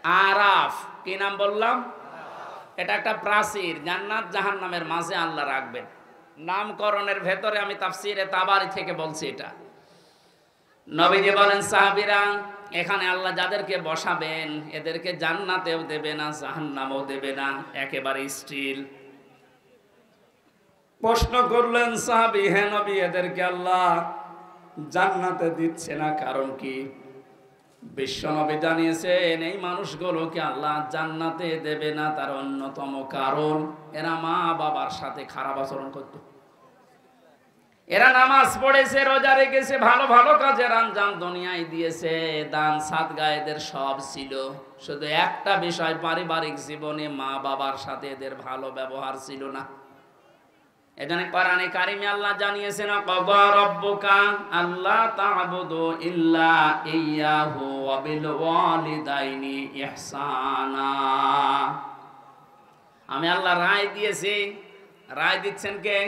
আরাফ, কি নাম বললাম? এটা একটা প্রাচীর, জান্নাত জাহান্নামের মাঝে আল্লাহ রাখবেন। নামকরণের ভেতরে আমি তাফসিরে তাবারি থেকে বলছি এটা। নবীজি বলেন সাহাবীরা, এখানে আল্লাহ যাদেরকে বসাবেন এদেরকে জান্নাতেও দেবে না জাহান্নামেও দেবে না, একেবারে স্টিল। প্রশ্ন করলেন সাহাবী, হে নবী, এদেরকে আল্লাহ জান্নাতে দিচ্ছে না কারণ কি? বিশ্বনবী জানিয়েছেন এই মানুষগুলোকে আল্লাহ জান্নাতে দেবে না তার অন্যতম কারণ এরা মা বাবার সাথে খারাপ আচরণ করত। এরা নামাজ পড়েছে, রোজা রেখেছে, ভালো ভালো কাজের আঞ্জাম দুনিয়ায় দিয়েছে, দান সাদগা এদের সব ছিল, শুধু একটা বিষয় পারিবারিক জীবনে মা বাবার সাথে এদের ভালো ব্যবহার ছিল না। এখানে কোরআনে কারিমে আল্লাহ জানিয়েছেন ক্বাদা রাব্বুকা আল্লা তা'বুদু ইল্লা ইয়্যাহু ওয়া বিল ওয়ালিদাইনি ইহসানা। আমি আল্লাহ রায় দিয়েছি। রায় দিচ্ছেন কে?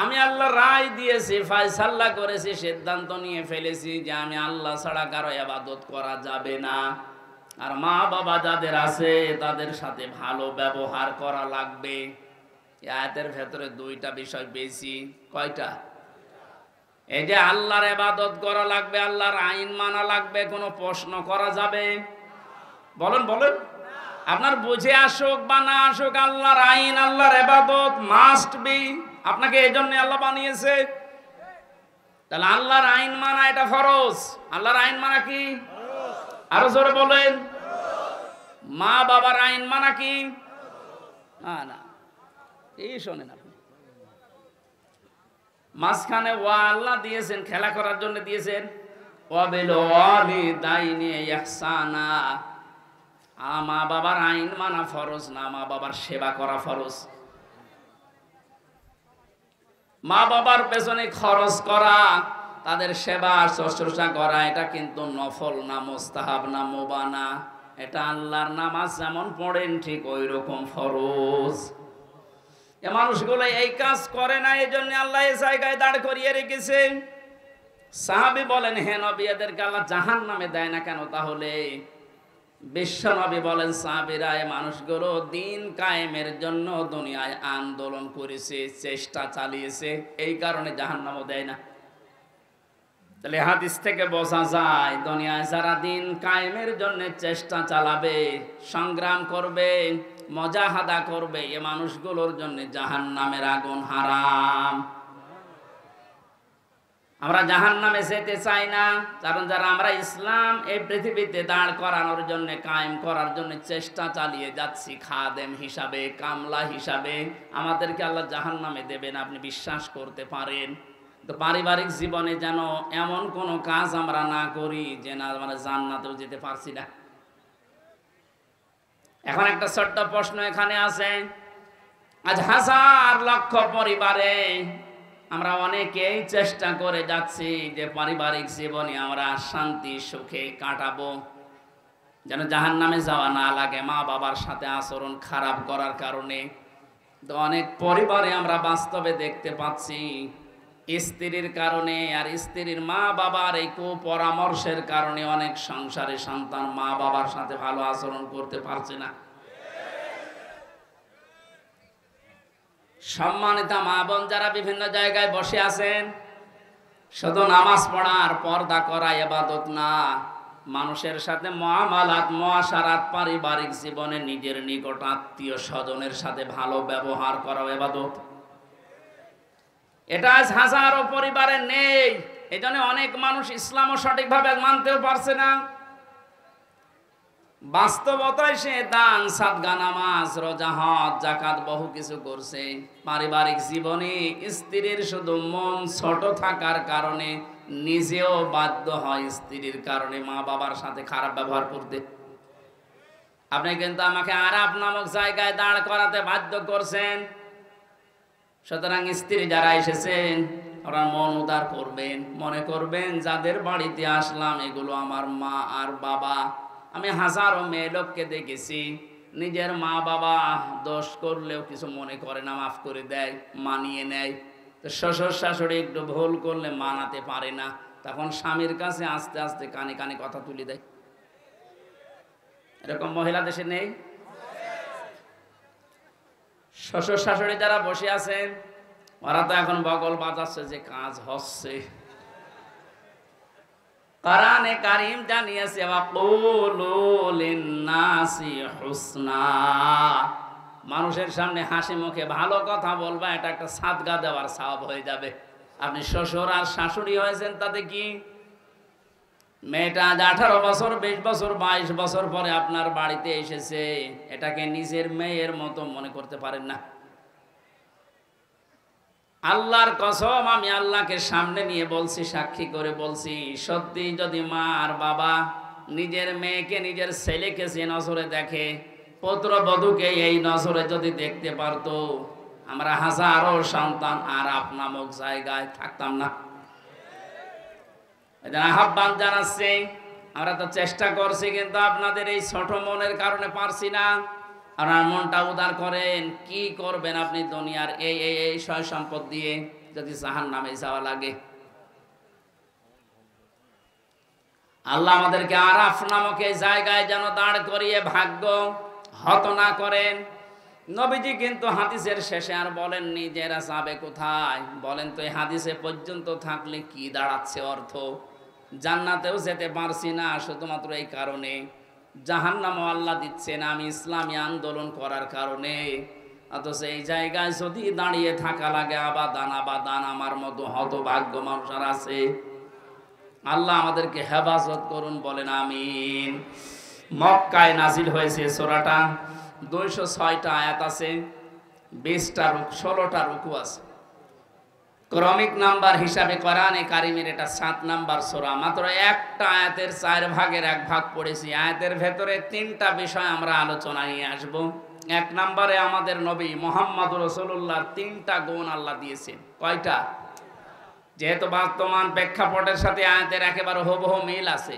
আমি আল্লাহ রায় দিয়েছি, ফয়সালা করেছি, সিদ্ধান্ত নিয়ে ফেলেছি যে আমি আল্লাহ ছাড়া কারো ইবাদত করা যাবে না, আর মা বাবা যাদের আছে তাদের সাথে ভালো ব্যবহার করা লাগবে। আয়াতের ভেতরে দুইটা বিষয় বেশি। কয়টা? এই যে আল্লাহর ইবাদত করা লাগবে, আল্লাহর আইন মানা লাগবে, কোনো প্রশ্ন করা যাবে? বলেন বলেন। আপনার বুঝে আসুক বা না আসুক, আল্লাহর আইন আল্লাহর ইবাদত মাস্ট বি। আপনাকে এই জন্য আল্লাহ বানিয়েছে। তাহলে আল্লাহর আইন মানা এটা ফরজ। আল্লাহর আইন মানা কি? আরো জোরে বলেন। মা বাবার আইন মানা কি? না, এই শোনেন আপনি। মাঝখানে ওয়া আল্লাহ দিয়েছেন, খেলা করার জন্য দিয়েছেন। ওয়া বিল ওয়ালিদাইনি ইহসানা। মা বাবার আইন মানা ফরজ না, মা বাবার সেবা করা ফরজ। মা বাবার পেছনে খরচ করা, তাদের সেবা শুশ্রূষা করা, এটা কিন্তু নফল না, মুস্তাহাব না, মুবাহ না। এটা আল্লাহর নামাজ যেমন পড়েন ঠিক ওই রকম ফরজ। এ মানুষগুলো এই কাজ করে না, এই জন্য আল্লাহ এই জায়গায় দাঁড় করিয়ে রেখেছে। সাহাবী বলেন, হে নবী, এদেরকে আল্লাহ জাহান্নামে দেয় না কেন তাহলে? বিশ্ব নবী বলেন, সাহাবীরা এই মানুষগুলো দিন কায়েমের জন্য দুনিয়ায় আন্দোলন করেছে, চেষ্টা চালিয়েছে, এই কারণে জাহান্নামও দেয় না। তাহলে হাদিস থেকে বোঝা যায় দুনিয়ায় যারা দিন কায়েমের জন্য চেষ্টা চালাবে, সংগ্রাম করবে, মুজাহাদা করবে, এই মানুষগুলোর জন্য জাহান্নামের আগুন হারাম। আমরা জাহান্নামে যেতে চাই না, কারণ যারা আমরা ইসলাম এই পৃথিবীতে দাঁড় করানোর জন্য, কায়েম করার জন্য চেষ্টা চালিয়ে যাচ্ছি, খাদেম হিসাবে, কামলা হিসাবে, আমাদেরকে আল্লাহ জাহান্নামে দেবেন আপনি বিশ্বাস করতে পারেন। তো পারিবারিক জীবনে যেন এমন কোনো কাজ আমরা না করি যে না মানে জান্নাতেও যেতে পারছি না। এখন একটা ছোট্ট প্রশ্ন এখানে আছে, আজ হাজার লক্ষ পরিবারে আমরা অনেকেই চেষ্টা করে যাচ্ছি যে পারিবারিক জীবনে আমরা শান্তি সুখে কাটাবো, যেন জাহান্নামে যাওয়া না লাগে মা বাবার সাথে আচরণ খারাপ করার কারণে। তো অনেক পরিবারে আমরা বাস্তবে দেখতে পাচ্ছি স্ত্রীর কারণে আর স্ত্রীর মা বাবার এই কুপরামর্শের কারণে অনেক সংসারে সন্তান মা বাবার সাথে ভালো আচরণ করতে পারছে না। সম্মানিতা মা বোন যারা বিভিন্ন জায়গায় বসে আছেন, শুধু নামাজ পড়া আর পর্দা করা ইবাদত না, মানুষের সাথে মুআমালাত, মুআশারাত, পারিবারিক জীবনে নিজের নিকট আত্মীয় স্বজনের সাথে ভালো ব্যবহার করা ইবাদত। এটা আজ হাজারো পরিবারে নেই। এজন্য অনেক মানুষ ইসলামও সঠিকভাবে মানতেও পারছে না। বাস্তবতায় সে দান সাদগা, নামাজ, রোজা, হজ, যাকাত বহু কিছু করছে, পারিবারিক জীবনে স্ত্রীর শুধু মন ছোট থাকার কারণে নিজেও বাধ্য হয় স্ত্রীর কারণে মা বাবার সাথে খারাপ ব্যবহার করতে। আপনি কিন্তু আমাকে আরাফ নামক জায়গায় দাঁড় করাতে বাধ্য করছেন। সুতরাং স্ত্রী যারা এসেছেন ওরা মন উদার করবেন, মনে করবেন যাদের বাড়িতে আসলাম এগুলো আমার মা আর বাবা। আমি হাজারো মেয়ে লোককে দেখেছি নিজের মা বাবা দোষ করলেও কিছু মনে করে না, মাফ করে দেয়, মানিয়ে নেয়। তো শ্বশুর শাশুড়ি একটু ভুল করলে মানাতে পারে না, তখন স্বামীর কাছে আস্তে আস্তে কানে কানে কথা তুলে দেয়। এরকম মহিলা দেশে নেই? শ্বশুর শাশুড়ি যারা বসে আছেন ওরা তো এখন বগল বাজাচ্ছে যে কাজ হচ্ছে। কোরআনে কারীম জানিয়েছে ওয়াকুলু লিন-নাসি হুসনা, মানুষের সামনে হাসি মুখে ভালো কথা বলবা, এটা একটা সাদকা দেওয়ার সওয়াব হয়ে যাবে। আপনি শ্বশুর আর শাশুড়ি হয়েছেন তাতে কি? মেয়েটা আজ 18 বছর 20 বছর 22 বছর পরে আপনার বাড়িতে এসেছে, এটাকে নিজের মেয়ের মতো মনে করতে পারেন না। আল্লাহর কসম, আমি আল্লাহকে সামনে নিয়ে বলছি, সাক্ষী করে বলছি, সত্যি যদি মা আর বাবা নিজের মেয়েকে নিজের ছেলেকে যে নজরে দেখে, পুত্রবধূকে এই নজরে যদি দেখতে পারতো, আমরা হাজারো সন্তান আর আপনামক জায়গায় থাকতাম না। আহ্বান জানাচ্ছি, আমরা তো চেষ্টা করছি, কিন্তু আপনাদের এই ছোট মনের কারণে পারছি না। আপনার মনটা উদার করেন, কি করবেন আপনি দুনিয়ার এই সয় সম্পদ দিয়ে যদি জাহান্নামে যাওয়া লাগে? আল্লাহ আমাদেরকে আরাফ নামক এই জায়গায় যেন দাঁড় করিয়ে ভাগ্য হত না করেন। নবীজি কিন্তু হাদিসের শেষে আর বলেননি যে এরা যাবে কোথায়। বলেন তো এই হাদিসে পর্যন্ত থাকলে কি দাঁড়াচ্ছে অর্থ? জান্নাতেও যেতে পারছি না শুধুমাত্র এই কারণে, জাহান্নামও আল্লাহ দিচ্ছে না আমি ইসলামী আন্দোলন করার কারণে। অথচ এই জায়গায় যদি দাঁড়িয়ে থাকা লাগে আবাদান আবাদান, আমার মতো হতভাগ্য মানুষ আর আছে। আল্লাহ আমাদেরকে হেফাজত করুন, বলেন আমিন। মক্কায় নাজিল হয়েছে সূরাটা, 206টা আয়াত আছে, 16টা রুকু আছে। ক্রমিক নাম্বার হিসাবে কোরআনে কারিমের এটা 7 নাম্বার সূরা। মাত্র একটা আয়াতের 4 ভাগের 1 ভাগ পড়েছি। আয়াতের ভেতরে 3টা বিষয় আমরা আলোচনা নিয়ে আসব। 1 নম্বরে আমাদের নবী মুহাম্মদ রাসূলুল্লাহর 3টা গুণ আল্লাহ দিয়েছেন। কয়টা? যেহেতু বর্তমান প্রেক্ষাপটের সাথে আয়াতের একেবারে হুবহু মিল আছে।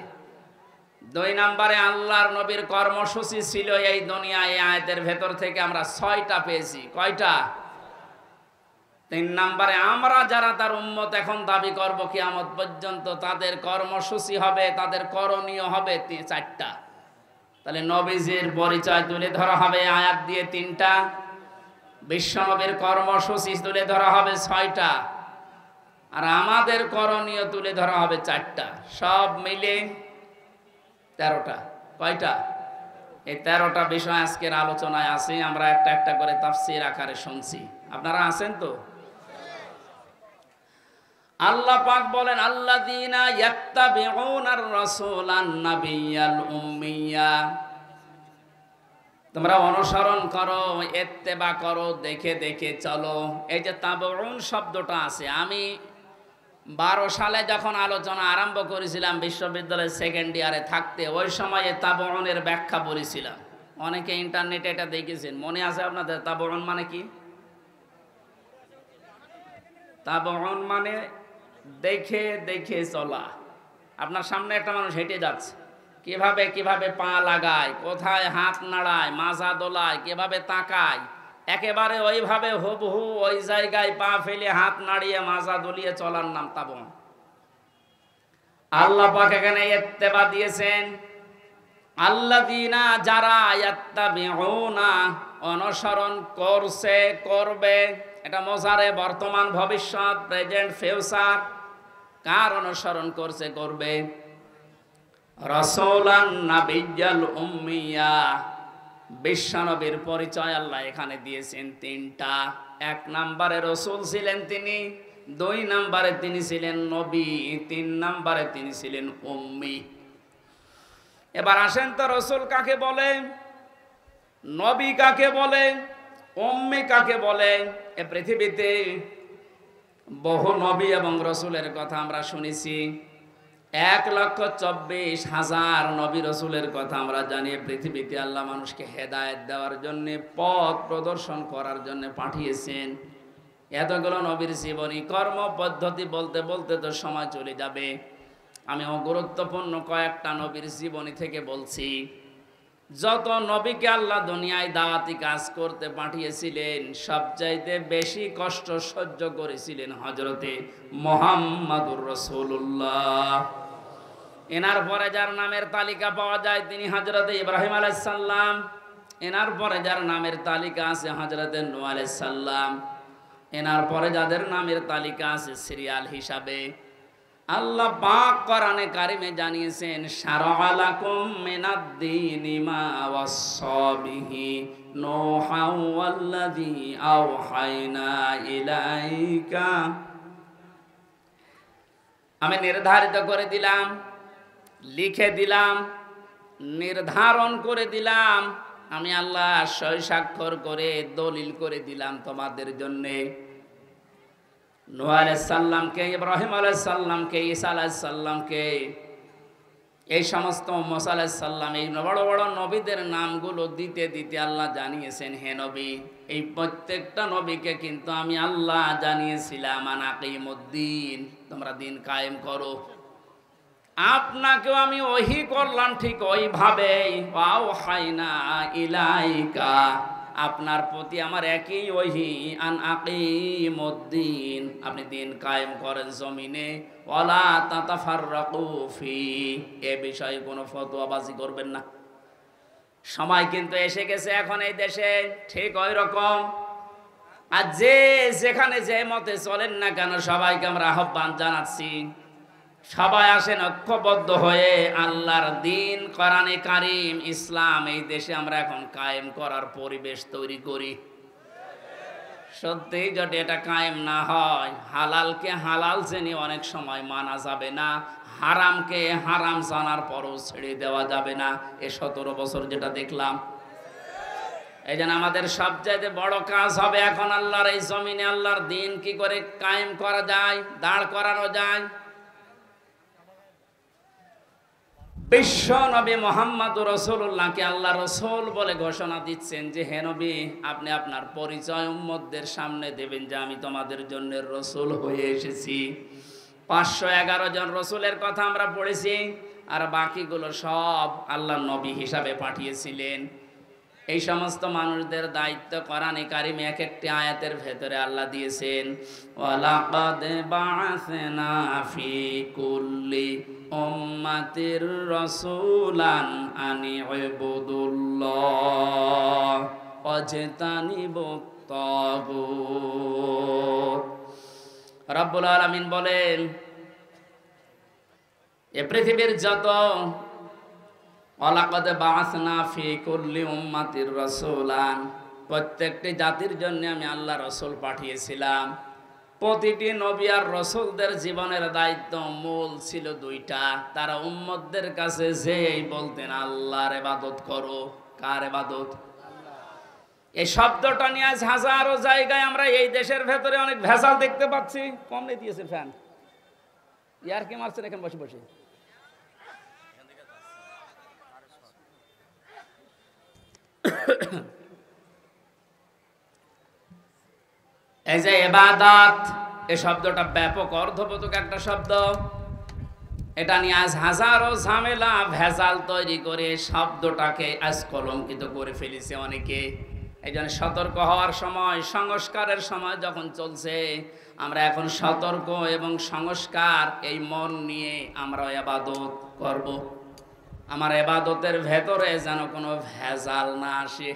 2 নম্বরে আল্লাহর নবীর কর্মসূচি ছিল এই দুনিয়ায়, এই আয়াতের ভেতর থেকে আমরা 6টা পেয়েছি। কয়টা? 3 নম্বরে আমরা যারা তার উম্মত এখন দাবি করব কিয়ামত পর্যন্ত, তাদের কর্মসূচি হবে, তাদের করণীয় হবে 4টা। তাহলে নবীজির পরিচয় তুলে ধরা হবে আয়াত দিয়ে 3টা, বিশ্বনবীর কর্মসূচি তুলে ধরা হবে 6টা, আর আমাদের করণীয় তুলে ধরা হবে 4টা। সব মিলে 13টা। কয়টা? এই 13টা বিষয় আজকের আলোচনায় আছে। আমরা একটা একটা করে তাফসীর আকারে শুনছি। আপনারা আছেন তো? আল্লাহ পাক বলেন আল্লাযীনা ইয়াত্তাবিউনার রাসূলান নাবিয়্যাল উম্মিয়্যা, তোমরা অনুসরণ করো, ইত্তেবা করো, দেখে দেখে চলো। এই যে তাবউন শব্দটা আছে, আমি 12 সালে যখন আলোচনা আরম্ভ করেছিলাম বিশ্ববিদ্যালয়ের 2nd ইয়ারে থাকতে, ওই সময়ে তাবউনের ব্যাখ্যা বলেছিলাম। অনেকে ইন্টারনেটে এটা দেখেছেন, মনে আছে আপনাদের? তাবউন মানে কি? তাবউন মানে দেখে দেখে চলা। আপনার সামনে একটা মানুষ হেঁটে যাচ্ছে, কিভাবে কিভাবে পা লাগায়, কোথায় হাত নাড়ায়, মাজা দোলায়, কিভাবে তাকায়, একেবারে ওইভাবে হুবহু ওই জায়গায় পা ফেলে হাত নাড়িয়ে মাজা দলিয়ে চলার নাম তাবউন। আল্লাহ পাক এখানে ইত্তেবা দিয়েছেন, আল্লাযীনা যারা ইয়াত্তাবিউনা অনুসরণ করছে, করবে। এটা মোজারে, বর্তমান, ভবিষ্যৎ, প্রেজেন্ট, ফিউচার। কার অনুসরণ করছে, করবে? রাসূলান নাবিয়্যাল উম্মিয়্যা, বিশ্বনবীর পরিচয় আল্লাহ এখানে দিয়েছেন 3টা। 1 নম্বরে রাসূল ছিলেন তিনি, 2 নম্বরে তিনি ছিলেন নবী, 3 নম্বরে তিনি ছিলেন উম্মি। এবার আসেন তো, রাসূল কাকে বলে, নবী কাকে বলে, উম্মি কাকে বলে? এ পৃথিবীতে বহু নবী এবং রাসূলের কথা আমরা শুনেছি। 1,24,000 নবী রাসূলের কথা আমরা জানি। পৃথিবীতে আল্লাহ মানুষকে হেদায়েত দেওয়ার জন্য, পথ প্রদর্শন করার জন্য পাঠিয়েছেন। এতগুলো নবীর জীবনী, কর্ম পদ্ধতি বলতে বলতে তো সময় চলে যাবে। আমি গুরুত্বপূর্ণ কয়েকটা নবীর জীবনী থেকে বলছি। যত নবীকে আল্লাহ দুনিয়ায় দাওয়াতি কাজ করতে পাঠিয়েছিলেন, সবচাইতে বেশি কষ্ট সহ্য করেছিলেন হযরতে মুহাম্মদুর রাসূলুল্লাহ। এনার পরে যার নামের তালিকা পাওয়া যায় তিনি হযরত ইব্রাহিম আলাইহিস সালাম। এনার পরে যার নামের তালিকা আছে হযরত নূহ আলাইহিস সালাম। এনার পরে যাদের নামের তালিকা আছে সিরিয়াল হিসাবে, আল্লাহ পাক কোরআনে কারিমে জানিয়েছেন শারআ লাকুম মিনাদ-দীনি মা ওয়াসসা বিহি নূহা ওয়াল্লাযী আওহায়না ইলাইকা। আমি নির্ধারিত করে দিলাম, লিখে দিলাম, নির্ধারণ করে দিলাম, আমি আল্লাহ সই স্বাক্ষর করে দলিল করে দিলাম তোমাদের জন্যে। নূহ আলাইহিস সালামকে, ইব্রাহিম আলাইহিস সালামকে, ঈসা আলাইহিস সালামকে, এই সমস্ত মুসা আলাইহিস সালাম, এই বড় বড় নবীদের নামগুলো দিতে দিতে আল্লাহ জানিয়েছেন, হে নবী, এই প্রত্যেকটা নবীকে কিন্তু আমি আল্লাহ জানিয়েছিলাম আনাকিমুদ্দিন, তোমরা দিন কায়েম করো। আপনাকেও আমি ওহী করলাম ঠিক ওইভাবে, ওয়াওহাইনা ইলাইকা, আপনার প্রতি আমার একই ওহী, আন আকিমুদ্দিন, আপনি দিন কায়েম করেন জমিনে, ওয়ালা তাতাফাররাকু ফি, এ বিষয়ে কোনো ফতোয়াবাজি করবেন না। সময় কিন্তু এসে গেছে এখন এই দেশে ঠিক ওই রকম। আর যে যেখানে যে মতে চলেন না কেন, সবাইকে আমরা আহ্বান জানাচ্ছি, সবাই আসেন ঐক্যবদ্ধ হয়ে আল্লাহর দিন, কোরআনে কারিম, ইসলাম এই দেশে আমরা এখন কায়েম করার পরিবেশ তৈরি করি। সত্যি যদি এটা কায়েম না হয়, হালালকে হালাল জেনে অনেক সময় মানা যাবে না, হারামকে হারাম জানার পরও ছেড়ে দেওয়া যাবে না। এ 17 বছর যেটা দেখলাম, এই জন্য আমাদের সবচাইতে বড় কাজ হবে এখন আল্লাহর এই জমিনে আল্লাহর দিন কি করে কায়েম করা যায়, দাঁড় করানো যায়। বিশ্ব নবী মুহাম্মদুর রাসূলুল্লাহকে আল্লাহ রাসূল বলে ঘোষণা দিচ্ছেন যে, হে নবী, আপনি আপনার পরিচয় উম্মতদের সামনে দেবেন যে আমি তোমাদের জন্য রাসূল হয়ে এসেছি। 511 জন রাসূলের কথা আমরা পড়েছি, আর বাকিগুলো সব আল্লাহ নবী হিসাবে পাঠিয়েছিলেন। এই সমস্ত মানুষদের দায়িত্ব কোরআনে কারিমে এক একটি আয়াতের ভেতরে আল্লাহ দিয়েছেন, ওয়ালাকাদ বাআসনা ফি কুল্লি উম্মাতির রাসূলান আনি ইবুদুল্লাহ ওয়াজতানিবুত তাগুত। রব্বুল আলামিন বলেন, এ পৃথিবীর যত, ওয়ালাকাদ বাআসনা ফি কুল্লি উম্মাতির রাসূলান, প্রত্যেকটি জাতির জন্য আমি আল্লাহ রাসূল পাঠিয়েছিলাম। প্রতিটি নবী আর রাসূলদের জীবনের দায়িত্ব মূল ছিল দুইটা, তারা উম্মতদের কাছে যেই বলতেন আল্লাহর ইবাদত করো। কার ইবাদত? এই শব্দটা নিয়ে আজ হাজারো জায়গায় আমরা এই দেশের ভেতরে অনেক ভেজাল দেখতে পাচ্ছি। কমনে দিয়েছে ফ্যান, ইয়ার কি মারছেন এখানে বসে বসে? এই যে ইবাদত, এই শব্দটা ব্যাপক অর্থবোধক একটা শব্দ। এটা নিয়ে আজ হাজারো ঝামেলা ভেজাল তৈরি করে শব্দটাকে আজ কলঙ্কিত করে ফেলেছে অনেকে। এই জন্য সতর্ক হওয়ার সময়, সংস্কারের সময় যখন চলছে, আমরা এখন সতর্ক এবং সংস্কার এই মন নিয়ে আমরা ইবাদত করব। আমার ইবাদতের ভেতরে যেন কোনো ভেজাল না আসে।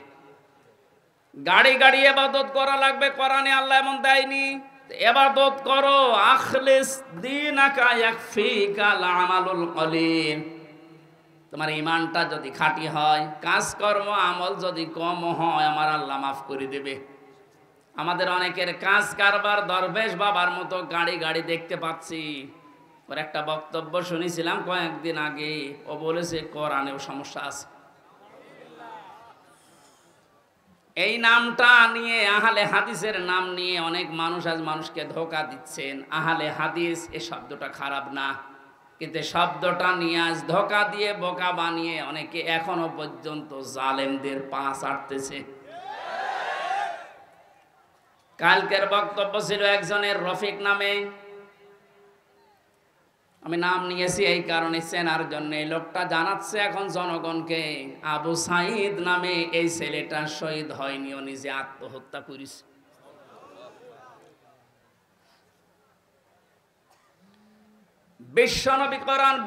গাড়ি গাড়ি ইবাদত করা লাগবে, কোরআনে আল্লাহ এমন দেয়নি। ইবাদত করো, আখলিস দীনাকা ইয়াকফিকাল আমালুল কলিল। তোমার ঈমানটা যদি খাঁটি হয়, কাজকর্ম আমল যদি কম হয়, আমার আল্লাহ মাফ করে দেবে। আমাদের অনেকের কাজ কারবার দরবেশ বাবার মতো গাড়ি গাড়ি দেখতে পাচ্ছি। ওর একটা বক্তব্য শুনেছিলাম কয়েকদিন আগে, ও বলেছে কোরআনেও সমস্যা আছে। এই নামটা নিয়ে, আহলে হাদিসের নাম নিয়ে অনেক মানুষ আজ মানুষকে ধোঁকা দিচ্ছেন। আহলে হাদিস এ শব্দটা খারাপ না, কিন্তু শব্দটা নিয়ে আজ ধোঁকা দিয়ে বোকা বানিয়ে অনেকে এখনো পর্যন্ত জালেমদের পা চাটতেছে। কালকের বক্তব্য ছিল একজনের রফিক নামে, আমি নাম নিয়েছি এই কারণে চেনার জন্য। এই লোকটা জানাচ্ছে এখন জনগণকে, আবু সাইদ নামে এই ছেলেটা শহীদ হয়নি, ও নিজে আত্মহত্যা করেছে। বিশ্বনবী কোরআন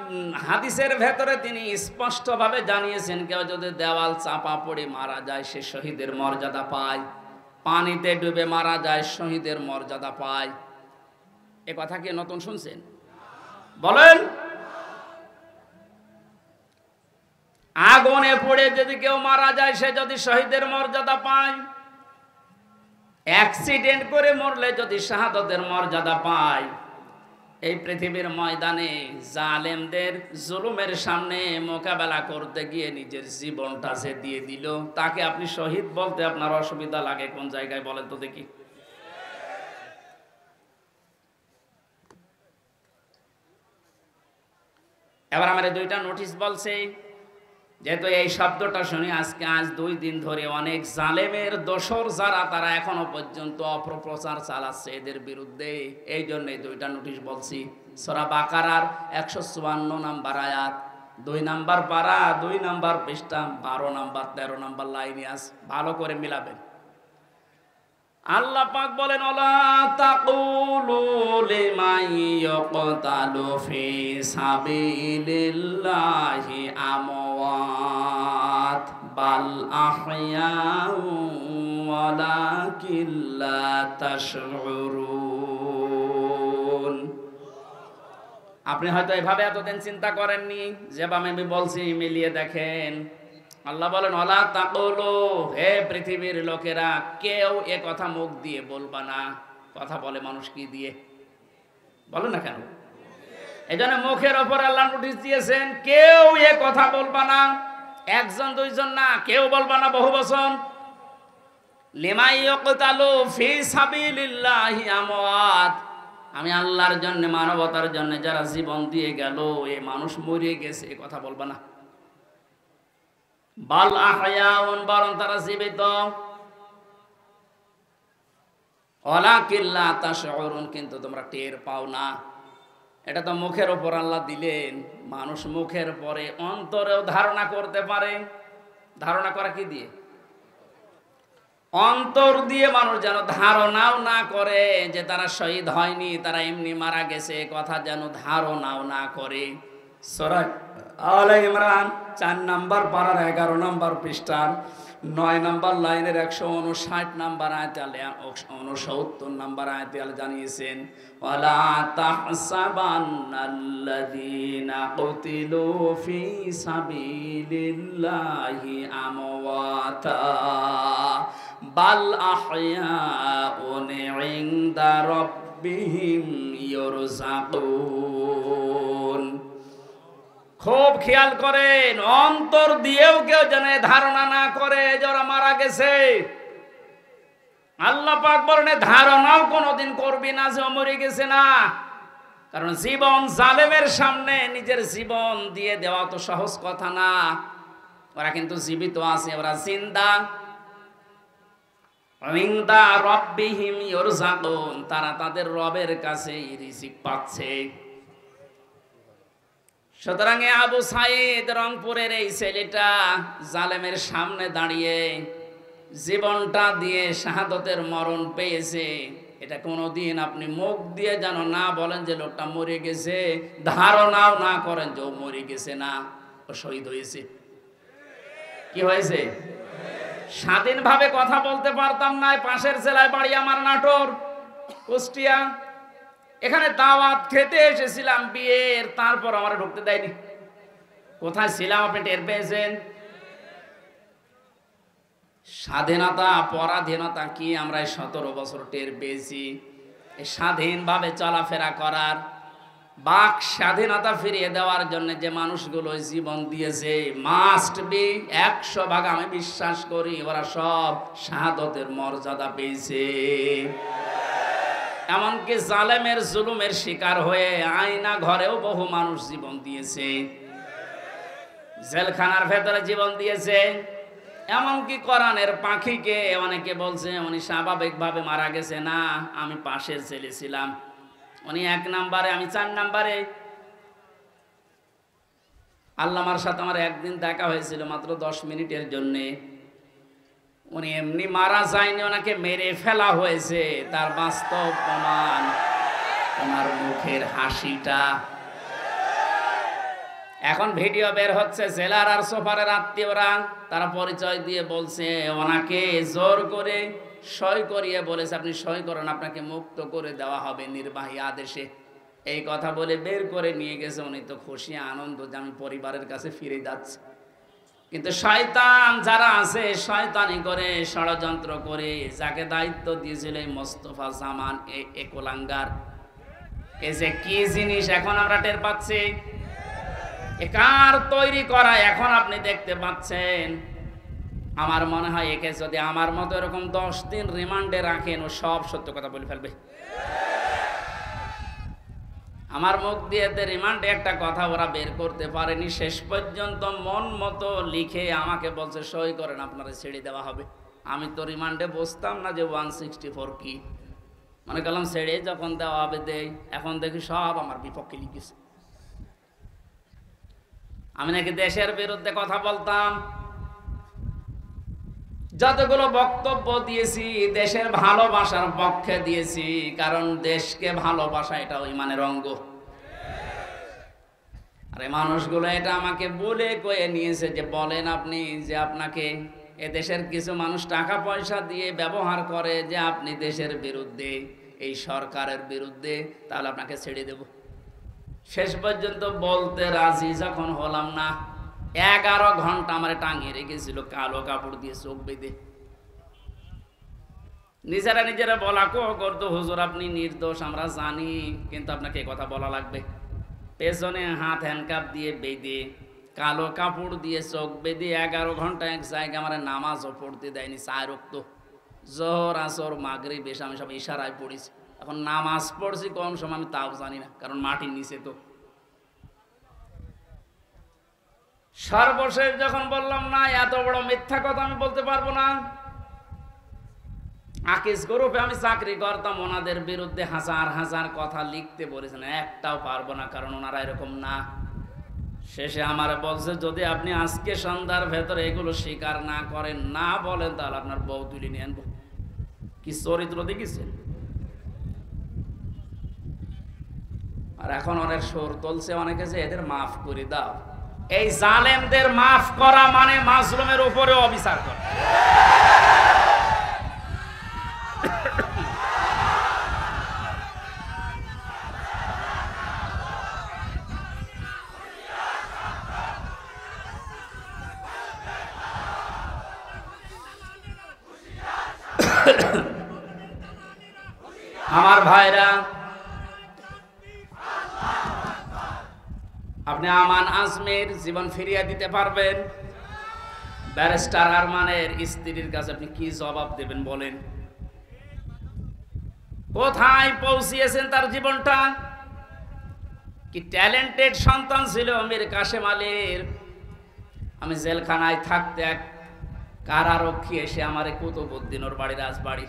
হাদিসের ভেতরে তিনি স্পষ্টভাবে জানিয়েছেন, কেউ যদি দেওয়াল চাপা পড়ে মারা যায় সে শহীদের মর্যাদা পায়, পানিতে ডুবে মারা যায় শহীদের মর্যাদা পায়। এ কথা কি নতুন শুনছেন? বলেন। আগুনে পড়ে যদি কেউ মারা যায় সে যদি শহীদের মর্যাদা পায়, অ্যাক্সিডেন্ট করে মরলে যদি শাহাদাতের মর্যাদা পায়, এই পৃথিবীর ময়দানে জালেমদের জুলুমের সামনে মোকাবেলা করতে গিয়ে নিজের জীবনটা সে দিয়ে দিল, তাকে আপনি শহীদ বলতে আপনার অসুবিধা লাগে কোন জায়গায় বলেন তো দেখি? এবার আমার দুইটা নোটিশ বলছে, যেহেতু এই শব্দটা শুনি আজ 2 দিন ধরে অনেক জালেমের দোসর যারা তারা এখনো পর্যন্ত অপপ্রচার চালাচ্ছে এদের বিরুদ্ধে, এই জন্য দুইটা নোটিশ বলছি। সূরা বাকারার 154 নম্বর আয়াত, 2 নম্বর পারা, 2 নম্বর পৃষ্ঠা, 12 নম্বর 13 নম্বর লাইনে আছে, ভালো করে মিলাবেন। আল্লাহ পাক বলেন, ওয়ালা তাকুলু লিমান ইয়াকতালু ফি সাবিলিল্লাহি আমওয়াত বাল আহইয়াউ ওয়ালাকিন লা তাশউরুন। আপনি হয়তো এভাবে এতদিন চিন্তা করেননি, যেভাবে আমি বলছি মিলিয়ে দেখেন। আল্লাহ বলেন, ওয়ালা তাকুলু, হে পৃথিবীর লোকেরা, কেউ এ কথা মুখ দিয়ে বলবা না। কথা বলে মানুষ কি দিয়ে? বলে না কেন? এই জন্য মুখের ওপর আল্লাহ নোটিশ দিয়েছেন, কেউ এ কথা বলবা না। 1 জন 2 জন না, কেউ বলবা না, বহু বচন। লিমান ইয়াকতালু ফি সাবিলিল্লাহি আমওয়াত, আমি আল্লাহর জন্য, মানবতার জন্য যারা জীবন দিয়ে গেল, এ মানুষ মরে গেছে, এ কথা বলবা না। বাল আহয়াউন, বরং তারা জীবিত। ওয়ালাকিন লা তাশউরুন, কিন্তু তোমরা টের পাও না। এটা তো মুখের উপর আল্লাহ দিলেন, মানুষ মুখের পরে অন্তরেও ধারণা করতে পারে। ধারণা করা কি দিয়ে? অন্তর দিয়ে মানুষ যেন ধারণাও না করে যে তারা শহীদ হয়নি, তারা এমনি মারা গেছে, কথা যেন ধারণাও না করে। সূরা আলে ইমরান 4 নম্বর পারার 11 নম্বর পৃষ্ঠার 9 নম্বর লাইনের 159 নম্বর আয়াতে আল্লাহ 69 নম্বর আয়াতে আল্লাহ জানিয়েছেন, ওয়ালা তাহসাবান্নাল্লাযীনা কুতিলু ফি সাবিলিল্লাহি আমওয়াতা বাল আহয়াউন ইনদা রাব্বিহিম ইউরযাকুন। খুব খেয়াল করেন, অন্তর দিয়েও কেউ যেন ধারণা না করে যে ওরা মারা গেছে। আল্লাহ পাক বলেন, ধারণাও কোনোদিন করবি না যে ও মরে গেছে না। কারণ জীবন জালেমের সামনে নিজের জীবন দিয়ে দেওয়া তো সহজ কথা না। ওরা কিন্তু জীবিত আছে, ওরা জিন্দা। ইনদা রাব্বিহিম ইউরযাকুন, তারা তাদের রবের কাছে রিজিক পাচ্ছে। সুতরাং আবু সাইদ রংপুরের এই ছেলেটা জালেমের সামনে দাঁড়িয়ে জীবনটা দিয়ে শাহাদতের মরণ পেয়েছে। এটা কোনোদিন আপনি মুখ দিয়ে যেন না বলেন যে লোকটা মরে গেছে, ধারণাও না করেন যে ও মরে গেছে না, ও শহীদ হয়েছে। কি হয়েছে? স্বাধীনভাবে কথা বলতে পারতাম না। পাশের জেলায় বাড়ি আমার, নাটোর, কুষ্টিয়া। এখানে দাওয়াত খেতে এসেছিলাম বিয়ের, তারপর আমার ঢুকতে দেয়নি। কোথায় ছিলাম আপনি টের পেয়েছেন? স্বাধীনতা পরাধীনতা কি আমরা 17 বছর টের পেয়েছি। স্বাধীনভাবে চলাফেরা করার, বাক স্বাধীনতা ফিরিয়ে দেওয়ার জন্য যে মানুষগুলো জীবন দিয়েছে, মাস্ট বি 100% আমি বিশ্বাস করি ওরা সব শাহাদতের মর্যাদা পেয়েছে। এমনকি জালেমের জুলুমের শিকার হয়ে আয়না ঘরেও বহু মানুষ জীবন দিয়েছে, জেলখানার ভেতরে জীবন দিয়েছে। এমনকি কোরআনের পাখিকে অনেকে বলছে উনি স্বাভাবিকভাবে মারা গেছে। না, আমি পাশের ছেলে ছিলাম, উনি 1 নম্বরে, আমি 4 নম্বরে। আল্লামার সাথে আমার একদিন দেখা হয়েছিল মাত্র 10 মিনিটের জন্যে। উনি এমনি মারা যায়নি, ওনাকে মেরে ফেলা হয়েছে। তার বাস্তব প্রমাণ ওনার মুখের হাসিটা। এখন ভিডিও বের হচ্ছে, জেলার আর সুপারের আত্মীয়রা তারা পরিচয় দিয়ে বলছে ওনাকে জোর করে সই করিয়ে বলেছে আপনি সই করেন, আপনাকে মুক্ত করে দেওয়া হবে নির্বাহী আদেশে। এই কথা বলে বের করে নিয়ে গেছে। উনি তো খুশি আনন্দ যে আমি পরিবারের কাছে ফিরে যাচ্ছি। কিন্তু শয়তান যারা আছে শয়তানি করে ষড়যন্ত্র করে, যাকে দায়িত্ব দিয়েছিল এই মোস্তফা জামান এই কোলাঙ্গার, এই যে কি জিনিস এখন আমরা টের পাচ্ছি, একার তৈরি করা এখন আপনি দেখতে পাচ্ছেন। আমার মনে হয় একে যদি আমার মতো এরকম 10 দিন রিমান্ডে রাখেন, ও সব সত্য কথা বলে ফেলবে। আমার মুখ দিয়ে রিমান্ডে একটা কথা ওরা বের করতে পারেনি। শেষ পর্যন্ত মন মতো লিখে আমাকে বলছে সই করেন, আপনারা ছেড়ে দেওয়া হবে। আমি তো রিমান্ডে বসতাম না যে 164 কি, মনে করলাম ছেড়ে যখন দেওয়া হবে দেই। এখন দেখি সব আমার বিপক্ষে লিখেছে। আমি নাকি দেশের বিরুদ্ধে কথা বলতাম। যতগুলো বক্তব্য দিয়েছি দেশের ভালোবাসার পক্ষে দিয়েছি, কারণ দেশকে ভালোবাসা এটা ইমানের অঙ্গ। আরে মানুষগুলো এটা আমাকে বলে কয়ে নিয়েছে যে বলেন আপনি যে আপনাকে এ দেশের কিছু মানুষ টাকা পয়সা দিয়ে ব্যবহার করে যে আপনি দেশের বিরুদ্ধে, এই সরকারের বিরুদ্ধে, তাহলে আপনাকে ছেড়ে দেব। শেষ পর্যন্ত বলতে রাজি যখন হলাম না, 11 ঘন্টা আমার টাঙিয়ে রেখেছিল কালো কাপড় দিয়ে চোখ বেঁধে। নিজেরা বলা করতো হুজুর আপনি নির্দোষ আমরা জানি, কিন্তু আপনাকে কথা বলা লাগবে। পেছনে হাত হ্যান্ডকাপ দিয়ে বেঁধে কালো কাপড় দিয়ে চোখ বেঁধে 11 ঘন্টা এক জায়গায় আমার নামাজও পড়তে দেয়নি। 4 ওয়াক্ত জোহর আসর মাগরিব এসে আমি সব ইশারায় পড়েছি। এখন নামাজ পড়ছি কম সময় আমি তাও জানি না, কারণ মাটির নিচে তো। সর্বশেষ যখন বললাম না এত বড় মিথ্যা কথা আমি বলতে পারবো না, আকিস গ্রুপে আমি চাকরি করতাম, ওনাদের বিরুদ্ধে হাজার হাজার কথা লিখতে বলেছেন, একটাও পারবো না, কারণ ওনারা এরকম না। শেষে আমার বলছে যদি আপনি আজকে সন্ধ্যার ভেতরে এগুলো স্বীকার না করেন, না বলেন, তাহলে আপনার বউ তুলে নিয়ে আনবো। কি চরিত্র দেখেছেন? আর এখন অনেক সুর তুলছে অনেকে যে এদের মাফ করে দাও। এই জালেমদের মাফ করা মানে মাজলুমের উপরে অবিচার করা। আমার ভাইরা, আপনি আমান আজমের জীবন ফিরিয়ে দিতে পারবেন? ব্যারিস্টার আরমানের স্ত্রীর কাছে আপনি কি জবাব দেবেন বলেন? কোথায় পৌঁছিয়েছেন তার জীবনটা? কি ট্যালেন্টেড সন্তান ছিল মীর কাশেম আলীর। আমি জেলখানায় থাকতে এক কারারক্ষী এসে আমারে কুতুবউদ্দিন ওর বাড়ি রাজবাড়ি,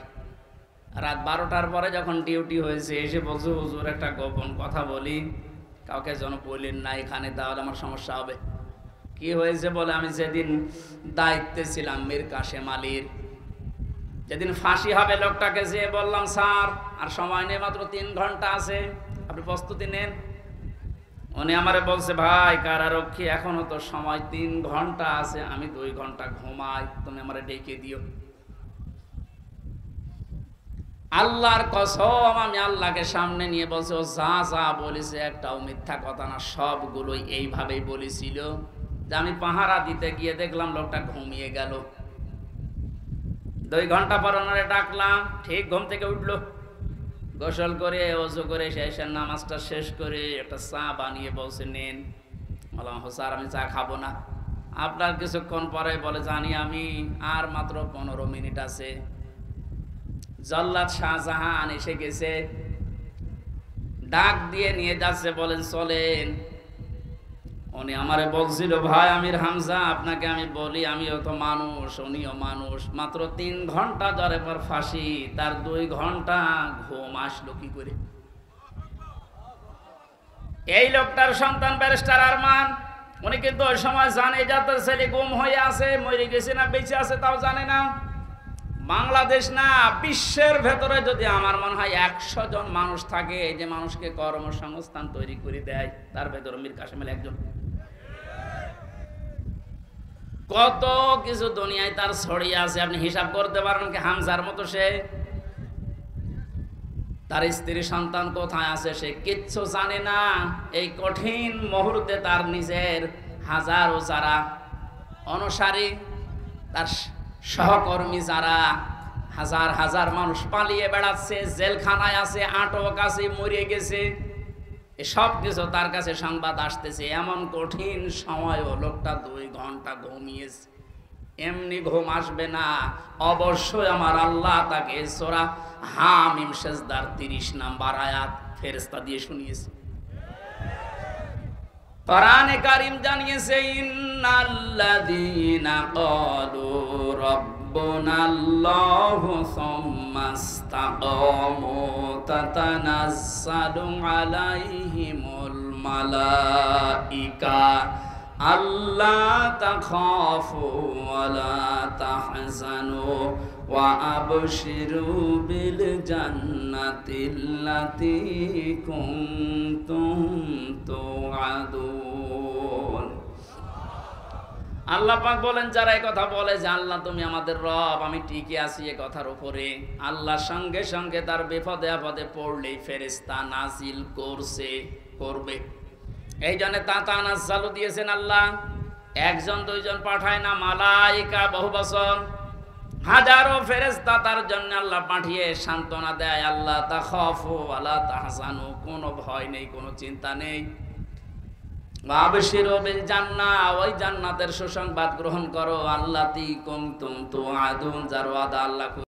রাত 12টার পরে যখন ডিউটি হয়েছে এসে বলছে হুজুর একটা গোপন কথা বলি, কাউকে যেন বললেন না এখানে, তাহলে আমার সমস্যা হবে। কি হয়েছে বলে, আমি যেদিন দায়িত্বে ছিলাম মীর কাশেম আলীর, যেদিন ফাঁসি হবে লোকটাকে যেয়ে বললাম স্যার আর সময় নেই, মাত্র 3 ঘন্টা আছে, আপনি প্রস্তুতি নেন। উনি আমারে বলছে ভাই কারারক্ষী এখনো তো সময় 3 ঘন্টা আছে, আমি 2 ঘন্টা ঘুমাই, তুমি আমারে ডেকে দিও। আল্লাহর কসম আমি আল্লাহকে সামনে নিয়ে বলছি ও যা যা বলেছে একটাও মিথ্যা কথা না, সবগুলোই এইভাবেই বলেছিল। যে আমি পাহারা দিতে গিয়ে দেখলাম লোকটা ঘুমিয়ে গেল। 2 ঘন্টা পর ওনারে ডাকলাম, ঠিক ঘুম থেকে উঠলো, গোসল করে ওযু করে শেষের নামাজটা শেষ করে একটা চা বানিয়ে বলছে নেন। বললাম স্যার আমি চা খাবো না। আপনার কিছুক্ষণ পরে বলে জানি আমি, আর মাত্র 15 মিনিট আছে। জল্লাদ শাহজাহান এসে গেছে, ডাক দিয়ে নিয়ে যাচ্ছে, বলেন চলেন। উনি আমারে বলছিল ভাই আমির হামজা আপনাকে আমি বলি আমিও তো মানুষ, উনিও মানুষ, মাত্র 3 ঘন্টা ধরে পর ফাঁসি, তার 2 ঘন্টা ঘুম আসলো কি করে? এই লোকটার সন্তান ব্যারিস্টার আরমান, উনি কিন্তু ওই সময় জানে যে তার ছেলে গুম হয়ে আছে, মরে গেছে না বেঁচে আছে তাও জানে না। বাংলাদেশ না বিশ্বের ভেতরে যদি আমার মনে হয় 100 জন মানুষ থাকে যে মানুষকে কর্মসংস্থান তৈরি করে দেয়, তার ভেতরে মীর কাশেম আলী একজন। কত কিছু দুনিয়ায় তার ছড়িয়ে আছে, আপনি হিসাব করতে পারেন কি? হামজার মতো সে, তার স্ত্রী সন্তান কোথায় আছে সে কিচ্ছু জানে না। এই কঠিন মুহূর্তে তার নিজের হাজারো যারা অনুসারী, তার সহকর্মী যারা, হাজার হাজার মানুষ পালিয়ে বেড়াচ্ছে, জেলখানায় আছে, আটক আছে, মরে গেছে, সব কিছু তার কাছে সংবাদ আসতেছে। এমন কঠিন সময় লোকটা 2 ঘন্টা ঘুমিয়েছে। এমনি ঘুম আসবে না, অবশ্যই আমার আল্লাহ তাকে সূরা হামিম সেজদার 30 নম্বর আয়াত ফেরেশতা দিয়ে শুনিয়েছে। কোরআনে কারীম জানিয়েছে, ইন্নাল্লাযীনা ক্বালু রাব্বুনাল্লাহু সুম্মা ইসতাকামু তাতানাজ্জালু আলাইহিমুল মালাইকা আল্লা তাখাফু ওয়া লা তাহজানু ওয়া আবশিরু বিল জান্নাতিল্লাতী কুনতুম তুআদুন। আল্লাহ পাক বলেন, যারা এই কথা বলে যে আল্লাহ তুমি আমাদের রব, আমি টিকে আছি এই কথার উপরে, আল্লাহর সঙ্গে সঙ্গে তার বিপদে আপদে পড়লেই ফেরেশতা নাজিল করবে। এই জন্য তাতানাজ্জালু দিয়েছেন আল্লাহ। 1 জন 2 জন পাঠায় না, মালাইকা বহু বছর হাজারো ফেরেশতা তার জন্য আল্লাহ পাঠিয়ে সান্ত্বনা দেয়। আল্লাহ তাখাফু ওয়া লা তাহজানু, কোনো ভয় নেই, কোনো চিন্তা নেই। ওয়া আবশিরু বিল জান্নাহ, ওই জান্নাতের সুসংবাদ গ্রহণ করো। আল্লাতী কুনতুম তুআদুন, যার ওয়াদা আল্লাহ